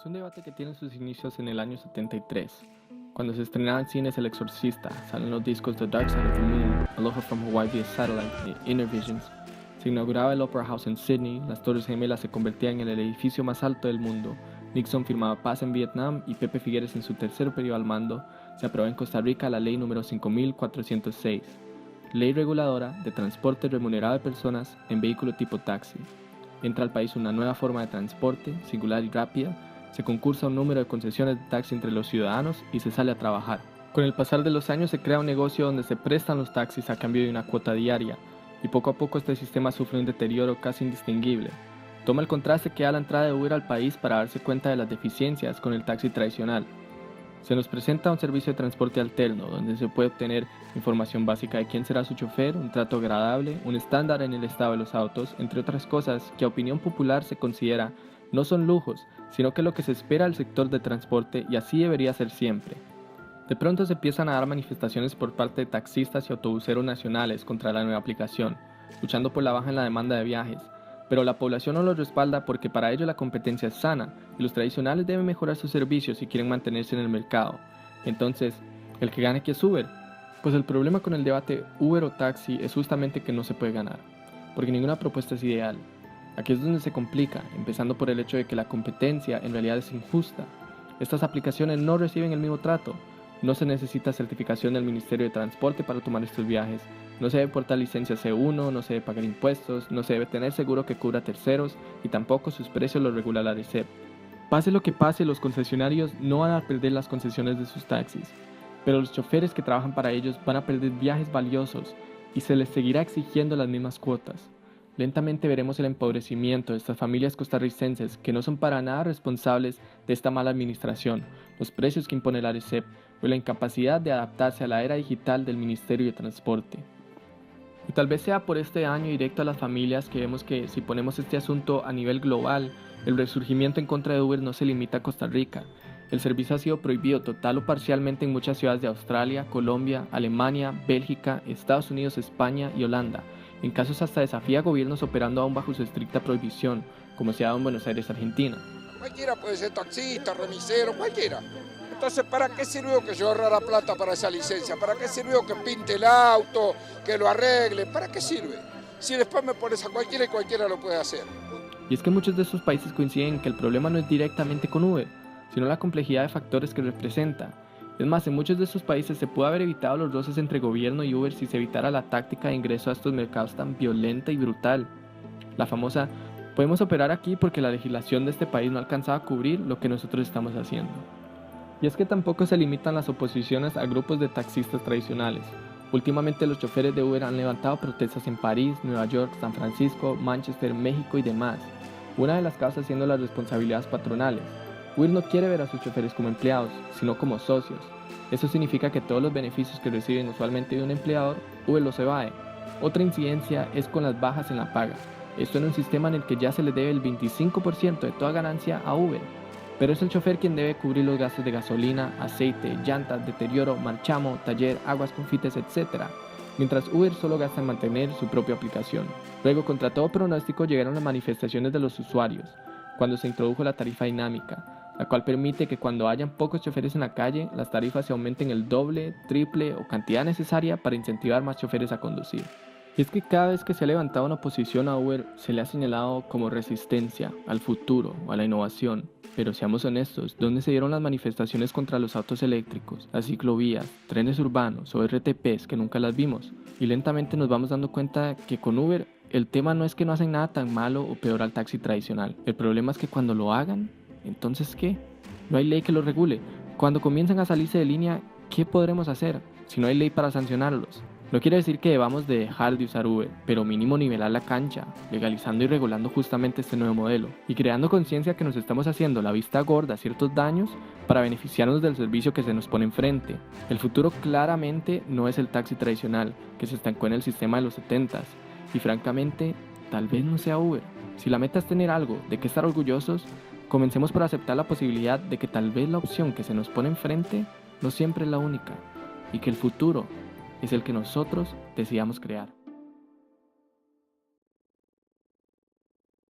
Es un debate que tiene sus inicios en el año 73. Cuando se estrenaba en cines El Exorcista, salen los discos The Dark Side of the Moon, Aloha from Hawaii via Satellite e Inner Visions, se inauguraba el Opera House en Sydney, las Torres Gemelas se convertían en el edificio más alto del mundo, Nixon firmaba paz en Vietnam y Pepe Figueres en su tercer periodo al mando, se aprobó en Costa Rica la ley número 5406, ley reguladora de transporte remunerado de personas en vehículo tipo taxi. Entra al país una nueva forma de transporte, singular y rápida, se concursa un número de concesiones de taxi entre los ciudadanos y se sale a trabajar. Con el pasar de los años se crea un negocio donde se prestan los taxis a cambio de una cuota diaria, y poco a poco este sistema sufre un deterioro casi indistinguible. Toma el contraste que da la entrada de Uber al país para darse cuenta de las deficiencias con el taxi tradicional. Se nos presenta un servicio de transporte alterno, donde se puede obtener información básica de quién será su chofer, un trato agradable, un estándar en el estado de los autos, entre otras cosas que a opinión popular se considera no son lujos, sino que es lo que se espera del sector de transporte y así debería ser siempre. De pronto se empiezan a dar manifestaciones por parte de taxistas y autobuseros nacionales contra la nueva aplicación, luchando por la baja en la demanda de viajes, pero la población no los respalda porque para ello la competencia es sana y los tradicionales deben mejorar sus servicios si quieren mantenerse en el mercado. Entonces, ¿el que gane aquí es Uber? Pues el problema con el debate Uber o taxi es justamente que no se puede ganar, porque ninguna propuesta es ideal. Aquí es donde se complica, empezando por el hecho de que la competencia en realidad es injusta. Estas aplicaciones no reciben el mismo trato. No se necesita certificación del Ministerio de Transporte para tomar estos viajes. No se debe portar licencia C1, no se debe pagar impuestos, no se debe tener seguro que cubra terceros y tampoco sus precios los regula la ARECEP. Pase lo que pase, los concesionarios no van a perder las concesiones de sus taxis, pero los choferes que trabajan para ellos van a perder viajes valiosos y se les seguirá exigiendo las mismas cuotas. Lentamente veremos el empobrecimiento de estas familias costarricenses que no son para nada responsables de esta mala administración, los precios que impone la ARECEP o la incapacidad de adaptarse a la era digital del Ministerio de Transporte. Y tal vez sea por este daño directo a las familias que vemos que si ponemos este asunto a nivel global, el resurgimiento en contra de Uber no se limita a Costa Rica. El servicio ha sido prohibido total o parcialmente en muchas ciudades de Australia, Colombia, Alemania, Bélgica, Estados Unidos, España y Holanda. En casos hasta desafía a gobiernos operando aún bajo su estricta prohibición, como se ha dado en Buenos Aires, Argentina. Cualquiera puede ser taxista, remisero, cualquiera. Entonces, ¿para qué sirvió que yo ahorrara plata para esa licencia? ¿Para qué sirvió que pinte el auto, que lo arregle? ¿Para qué sirve? Si después me pones a cualquiera y cualquiera lo puede hacer. Y es que muchos de estos países coinciden en que el problema no es directamente con Uber, sino la complejidad de factores que representa. Es más, en muchos de estos países se pudo haber evitado los roces entre gobierno y Uber si se evitara la táctica de ingreso a estos mercados tan violenta y brutal. La famosa, podemos operar aquí porque la legislación de este país no alcanzaba a cubrir lo que nosotros estamos haciendo. Y es que tampoco se limitan las oposiciones a grupos de taxistas tradicionales. Últimamente los choferes de Uber han levantado protestas en París, Nueva York, San Francisco, Manchester, México y demás. Una de las causas siendo las responsabilidades patronales. Uber no quiere ver a sus choferes como empleados, sino como socios. Eso significa que todos los beneficios que reciben usualmente de un empleador, Uber los evade. Otra incidencia es con las bajas en la paga. Esto en un sistema en el que ya se le debe el 25% de toda ganancia a Uber. Pero es el chofer quien debe cubrir los gastos de gasolina, aceite, llantas, deterioro, marchamo, taller, aguas, confites, etc. Mientras Uber solo gasta en mantener su propia aplicación. Luego, contra todo pronóstico, llegaron las manifestaciones de los usuarios, cuando se introdujo la tarifa dinámica, la cual permite que cuando hayan pocos choferes en la calle, las tarifas se aumenten el doble, triple o cantidad necesaria para incentivar más choferes a conducir. Y es que cada vez que se ha levantado una oposición a Uber, se le ha señalado como resistencia al futuro o a la innovación. Pero seamos honestos, ¿dónde se dieron las manifestaciones contra los autos eléctricos, las ciclovías, trenes urbanos o RTPs que nunca las vimos? Y lentamente nos vamos dando cuenta que con Uber el tema no es que no hacen nada tan malo o peor al taxi tradicional. El problema es que cuando lo hagan, ¿entonces qué? No hay ley que lo regule. Cuando comiencen a salirse de línea, ¿qué podremos hacer si no hay ley para sancionarlos? No quiere decir que debamos de dejar de usar Uber, pero mínimo nivelar la cancha, legalizando y regulando justamente este nuevo modelo, y creando conciencia que nos estamos haciendo la vista gorda a ciertos daños para beneficiarnos del servicio que se nos pone enfrente. El futuro claramente no es el taxi tradicional, que se estancó en el sistema de los 70s, y francamente, tal vez no sea Uber. Si la meta es tener algo de que estar orgullosos, comencemos por aceptar la posibilidad de que tal vez la opción que se nos pone enfrente no siempre es la única, y que el futuro es el que nosotros decidamos crear.